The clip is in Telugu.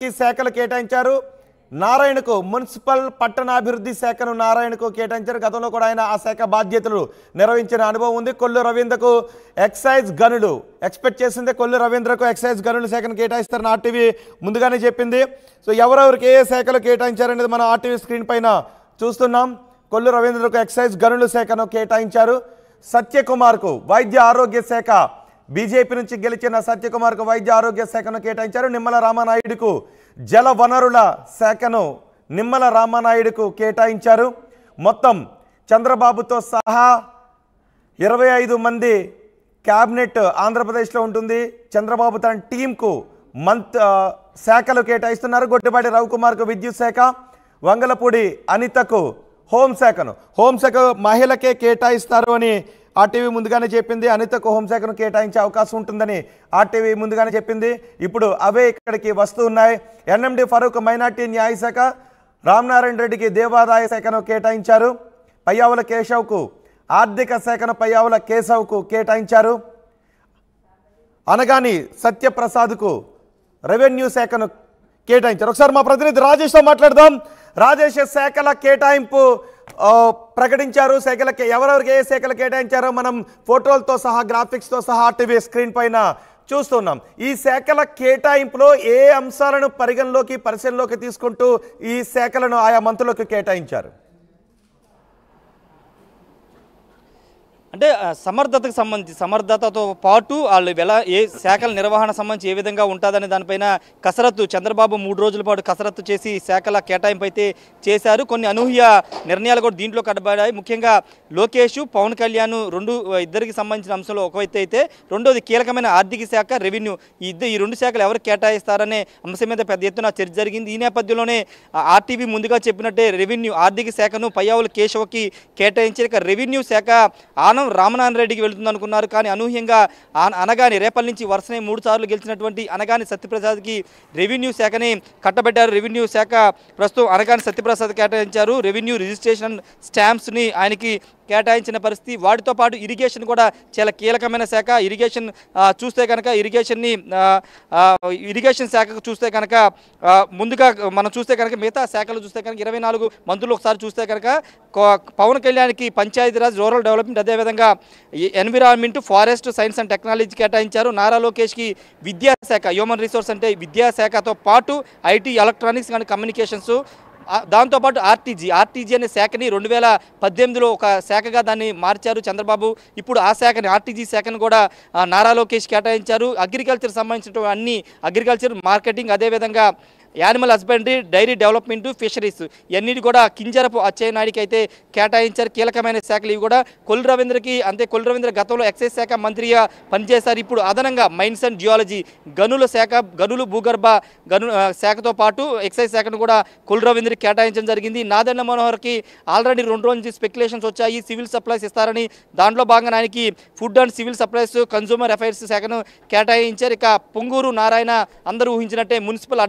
ఈ శాఖలు కేటాయించారు. నారాయణకు మున్సిపల్ పట్టణాభివృద్ధి శాఖను నారాయణకు కేటాయించారు. గతంలో కూడా ఆయన ఆ శాఖ బాధ్యతలు నిర్వహించిన అనుభవం ఉంది. కొల్లు రవీంద్రకు ఎక్సైజ్ గనులు ఎక్స్పెక్ట్ చేసిందే కొల్లు రవీంద్రకు ఎక్సైజ్ గనుల శాఖను కేటాయిస్తారని ఆర్టీవీ ముందుగానే చెప్పింది. సో ఎవరెవరికి ఏ శాఖలు కేటాయించారనేది మనం ఆర్టీవీ స్క్రీన్ పైన చూస్తున్నాం. కొల్లు రవీంద్రకు ఎక్సైజ్ గనుల శాఖను కేటాయించారు. సత్యకుమార్కు వైద్య ఆరోగ్య శాఖ, బీజేపీ నుంచి గెలిచిన సత్యకుమార్కు వైద్య ఆరోగ్య శాఖను కేటాయించారు. నిమ్మల రామానాయుడుకు జల వనరుల శాఖను నిమ్మల రామానాయుడుకు కేటాయించారు. మొత్తం చంద్రబాబుతో సహా 25 మంది క్యాబినెట్ ఆంధ్రప్రదేశ్లో ఉంటుంది. చంద్రబాబు తన టీంకు శాఖలు కేటాయిస్తున్నారు. గొట్టిపాటి రవికుమార్కు విద్యుత్ శాఖ, వంగలపూడి అనితకు హోంశాఖ మహిళకే కేటాయిస్తారు అని ఆర్టీవీ ముందుగానే చెప్పింది. అనితకు హోంశాఖను కేటాయించే అవకాశం ఉంటుందని ఆర్టీవీ ముందుగానే చెప్పింది. ఇప్పుడు అవే ఇక్కడికి వస్తూ ఉన్నాయి. ఎన్ఎండి ఫరూక్ మైనార్టీ న్యాయశాఖ, రామనారాయణ రెడ్డికి దేవాదాయ శాఖను కేటాయించారు. పయ్యావుల కేశవ్కు ఆర్థిక శాఖను పయ్యావుల కేశవ్కు కేటాయించారు. అనగాని సత్యప్రసాద్కు రెవెన్యూ శాఖను కేటాయించారు. ఒకసారి మా ప్రతినిధి రాజేష్తో మాట్లాడదాం. రాజేష్, శాఖల కేటాయింపు ప్రకటించారు. శాఖలకి ఎవరెవరికి ఏ శాఖలు కేటాయించారో మనం ఫోటోలతో సహా గ్రాఫిక్స్తో సహా ఆర్టీవీ స్క్రీన్ పైన చూస్తున్నాం. ఈ శాఖల కేటాయింపులో ఏ అంశాలను పరిశీలనలోకి తీసుకుంటూ ఈ శాఖలను ఆయా మంత్రులకు కేటాయించారు? అంటే సమర్థతతో పాటు వాళ్ళు ఏ శాఖల నిర్వహణ సంబంధించి ఏ విధంగా ఉంటుందనే దానిపైన కసరత్తు చంద్రబాబు 3 రోజుల పాటు కసరత్తు చేసి శాఖల కేటాయింపు అయితే చేశారు. కొన్ని అనూహ్య నిర్ణయాలు కూడా దీంట్లో కట్టబడ్డాయి. ముఖ్యంగా లోకేష్, పవన్ కళ్యాణ్ ఇద్దరికి సంబంధించిన అంశంలో ఒకవైతే అయితే రెండోది కీలకమైన ఆర్థిక శాఖ, రెవెన్యూ, ఈ 2 శాఖలు ఎవరు కేటాయిస్తారనే అంశం మీద పెద్ద ఎత్తున చర్చ జరిగింది. ఈ నేపథ్యంలోనే ఆర్టీవీ ముందుగా చెప్పినట్టే రెవెన్యూ ఆర్థిక శాఖను పయ్యావుల కేశవకి కేటాయించారు. ఇక రెవెన్యూ శాఖ రామనారాయణ రెడ్డికి వెళుతుంది అనుకున్నారు. కానీ అనూహ్యంగా అనగాని రేపటి నుంచి వరుసనే 3 సార్లు గెలిచినటువంటి అనగాని సత్యప్రసాద్కి రెవెన్యూ శాఖని కట్టబెట్టారు. రెవెన్యూ శాఖ ప్రస్తుతం అనగాని సత్యప్రసాద్ కేటాయించారు. రెవెన్యూ రిజిస్ట్రేషన్ స్టాంప్స్ని ఆయనకి కేటాయించిన పరిస్థితి. వాటితో పాటు ఇరిగేషన్ కూడా చాలా కీలకమైన శాఖ. ఇరిగేషన్ చూస్తే కనుక ఇరిగేషన్ శాఖకు చూస్తే కనుక ముందుగా మనం చూస్తే కనుక మిగతా శాఖలు చూస్తే కనుక 24 మంత్రులు ఒకసారి చూస్తే కనుక పవన్ కళ్యాణ్కి పంచాయతీరాజ్, రూరల్ డెవలప్మెంట్, అదేవిధంగా environment, forest, science and technology కేటాయించారు. నారా లోకేష్కి విద్యాశాఖ, హ్యూమన్ రిసోర్స్ అంటే విద్యాశాఖతో పాటు ఐటీ, ఎలక్ట్రానిక్స్ అండ్ కమ్యూనికేషన్స్, దాంతోపాటు ఆర్టీజీ అనే శాఖని 2018లో ఒక శాఖగా దాన్ని మార్చారు చంద్రబాబు. ఇప్పుడు ఆ శాఖని ఆర్టీజీ శాఖను కూడా నారా లోకేష్ కేటాయించారు. అగ్రికల్చర్ సంబంధించిన అన్ని అగ్రికల్చర్, మార్కెటింగ్, అదేవిధంగా animal husbandry, dairy development, fisheries ఇవన్నీ కూడా కింజరపు అచ్చెన్నాయుడికి అయితే కేటాయించారు. కీలకమైన శాఖలు ఇవి కూడా. కొల్లు రవీంద్రకి కొల్లు రవీంద్ర గతంలో ఎక్సైజ్ శాఖ మంత్రిగా పనిచేశారు. ఇప్పుడు అదనంగా మైన్స్ అండ్ జియాలజీ, గనుల శాఖ, గనులు భూగర్భ శాఖతో పాటు ఎక్సైజ్ శాఖను కూడా కొల్లు రవీంద్రకి కేటాయించడం జరిగింది. నాదెండ్ల మనోహర్కి ఆల్రెడీ 2 రోజుల నుంచి స్పెక్యులేషన్స్ వచ్చాయి సివిల్ సప్లైస్ ఇస్తారని. దాంట్లో భాగంగా ఆయనకి food and civil supplies, consumer affairs శాఖను కేటాయించారు. ఇక పొంగూరు నారాయణ అందరూ ఊహించినట్టే మున్సిపల్